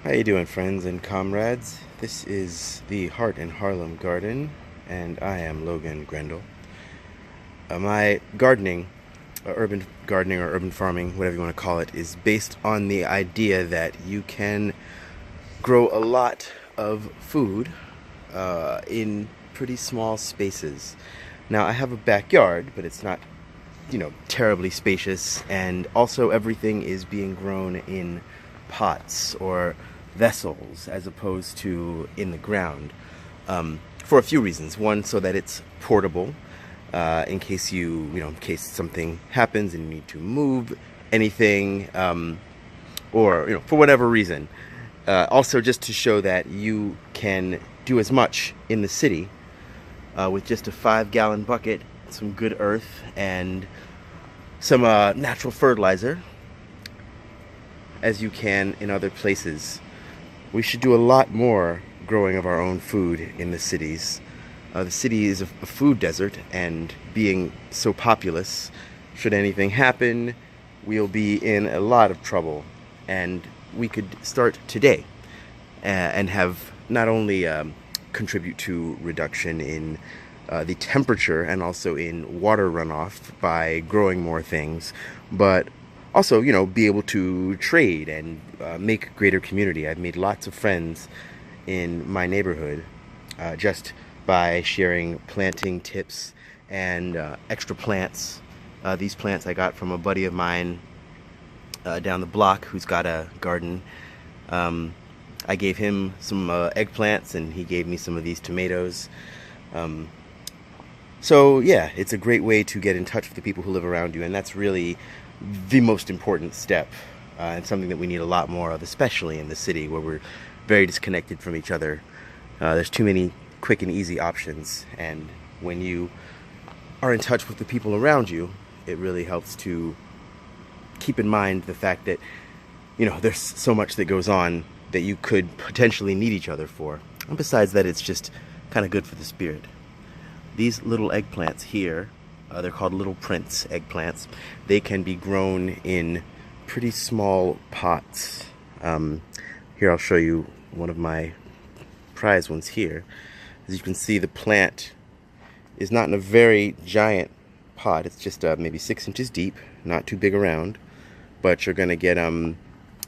How you doing, friends and comrades? This is the Heart in Harlem Garden, and I am Logan Grendel. My gardening, urban gardening or urban farming, whatever you want to call it, is based on the idea that you can grow a lot of food in pretty small spaces. Now, I have a backyard, but it's not, terribly spacious, and also everything is being grown in pots or vessels as opposed to in the ground, for a few reasons. One, so that it's portable, in case in case something happens and you need to move anything, or for whatever reason. Also, just to show that you can do as much in the city with just a 5-gallon bucket, some good earth, and some natural fertilizer as you can in other places. We should do a lot more growing of our own food in the cities. The city is a food desert, and being so populous, should anything happen, we'll be in a lot of trouble. And we could start today and have not only contribute to reduction in the temperature and also in water runoff by growing more things, but also, be able to trade and make greater community. I've made lots of friends in my neighborhood just by sharing planting tips and extra plants. These plants I got from a buddy of mine down the block who's got a garden. I gave him some eggplants, and he gave me some of these tomatoes. So yeah, it's a great way to get in touch with the people who live around you, and that's really the most important step, and something that we need a lot more of, especially in the city where we're very disconnected from each other. There's too many quick and easy options, and when you are in touch with the people around you, it really helps to keep in mind the fact that there's so much that goes on that you could potentially need each other for. And besides that, it's just kind of good for the spirit. These little eggplants here, they're called Little Prince eggplants. They can be grown in pretty small pots. Here, I'll show you one of my prize ones here. As you can see, the plant is not in a very giant pot. It's just maybe 6 inches deep, not too big around. But you're going to get,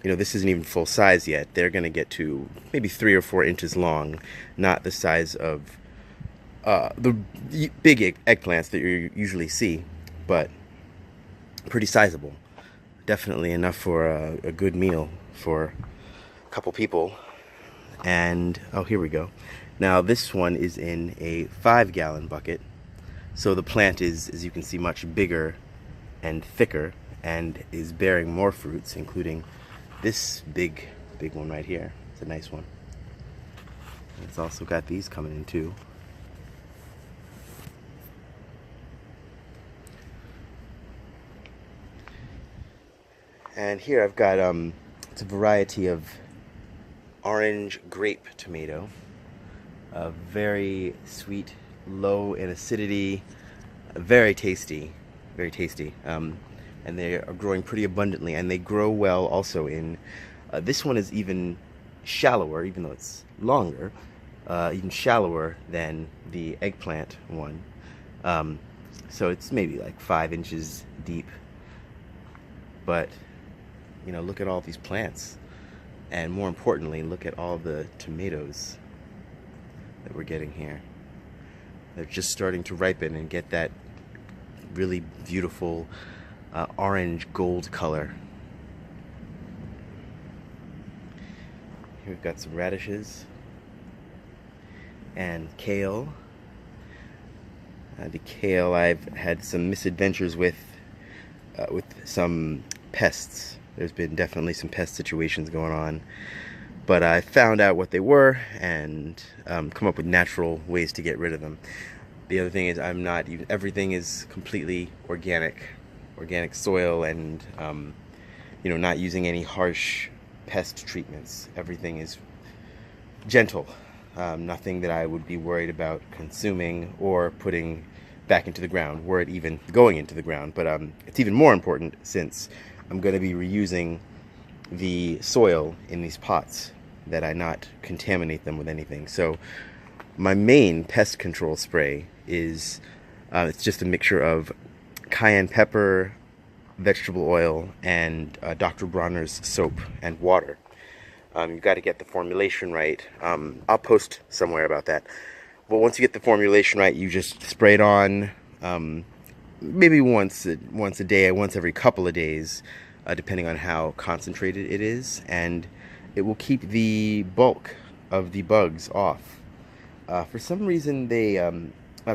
this isn't even full size yet. They're going to get to maybe 3 or 4 inches long, not the size of the big eggplants that you usually see, but pretty sizable. Definitely enough for a good meal for a couple people. And oh, here we go. Now this one is in a 5-gallon bucket, so the plant is, as you can see, much bigger and thicker, and is bearing more fruits, including this big one right here. It's a nice one. It's also got these coming in too. And here I've got it's a variety of orange grape tomato, very sweet, low in acidity, very tasty, very tasty. And they are growing pretty abundantly, and they grow well also in this one is even shallower, even though it's longer, even shallower than the eggplant one. So it's maybe like 5 inches deep, but look at all these plants, and more importantly, look at all the tomatoes that we're getting here. They're just starting to ripen and get that really beautiful orange gold color. Here we've got some radishes and kale. The kale I've had some misadventures with some pests. There's been definitely some pest situations going on, but I found out what they were and come up with natural ways to get rid of them. The other thing is everything is completely organic soil, and not using any harsh pest treatments. Everything is gentle. Nothing that I would be worried about consuming or putting back into the ground, were it even going into the ground. But it's even more important since I'm going to be reusing the soil in these pots. that I not contaminate them with anything. So my main pest control spray is it's just a mixture of cayenne pepper, vegetable oil, and Dr. Bronner's soap and water. You've got to get the formulation right. I'll post somewhere about that. But once you get the formulation right, you just spray it on maybe once a day, once every couple of days, depending on how concentrated it is, and it will keep the bulk of the bugs off. For some reason,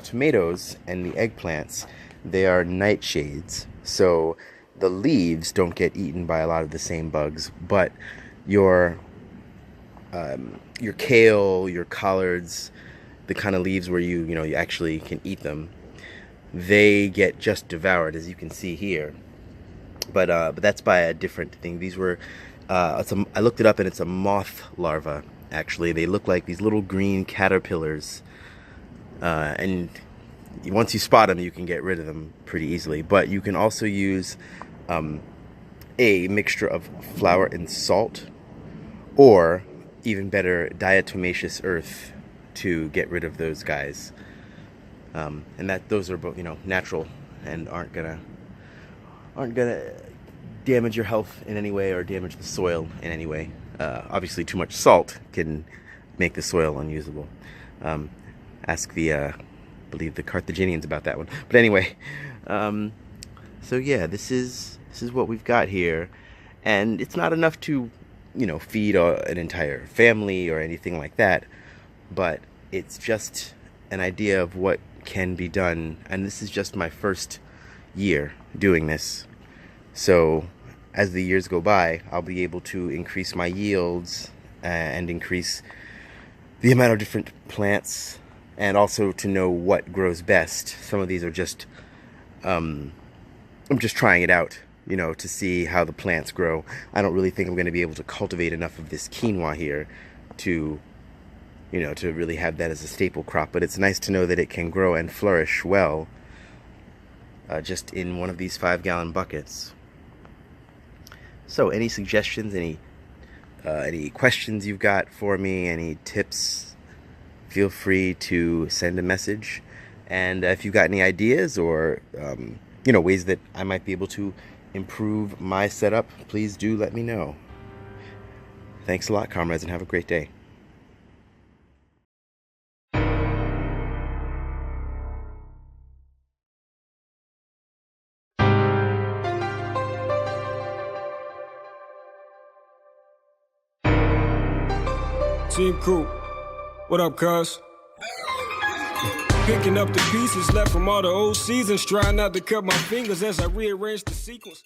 tomatoes and the eggplants, they are nightshades, so the leaves don't get eaten by a lot of the same bugs, but your kale, your collards, the kind of leaves where you actually can eat them, they get just devoured, as you can see here. But that's by a different thing. These were I looked it up, and it's a moth larva. Actually, they look like these little green caterpillars, and once you spot them, you can get rid of them pretty easily. But you can also use a mixture of flour and salt, or even better, diatomaceous earth, to get rid of those guys. And those are both natural and aren't gonna damage your health in any way or damage the soil in any way. Obviously, too much salt can make the soil unusable. Ask I believe the Carthaginians about that one. But anyway, so yeah, this is what we've got here, and it's not enough to feed an entire family or anything like that, but it's just an idea of what can be done. And this is just my first year doing this, so as the years go by, I'll be able to increase my yields and increase the amount of different plants, and also to know what grows best. Some of these are just I'm just trying it out, to see how the plants grow. I don't really think I'm going to be able to cultivate enough of this quinoa here to to really have that as a staple crop, but it's nice to know that it can grow and flourish well just in one of these 5-gallon buckets. So any suggestions, any questions you've got for me, any tips, feel free to send a message. And if you've got any ideas or ways that I might be able to improve my setup, please do let me know. Thanks a lot, comrades, and have a great day. Team Crew, what up, cuz? Picking up the pieces left from all the old seasons, trying not to cut my fingers as I rearrange the sequence.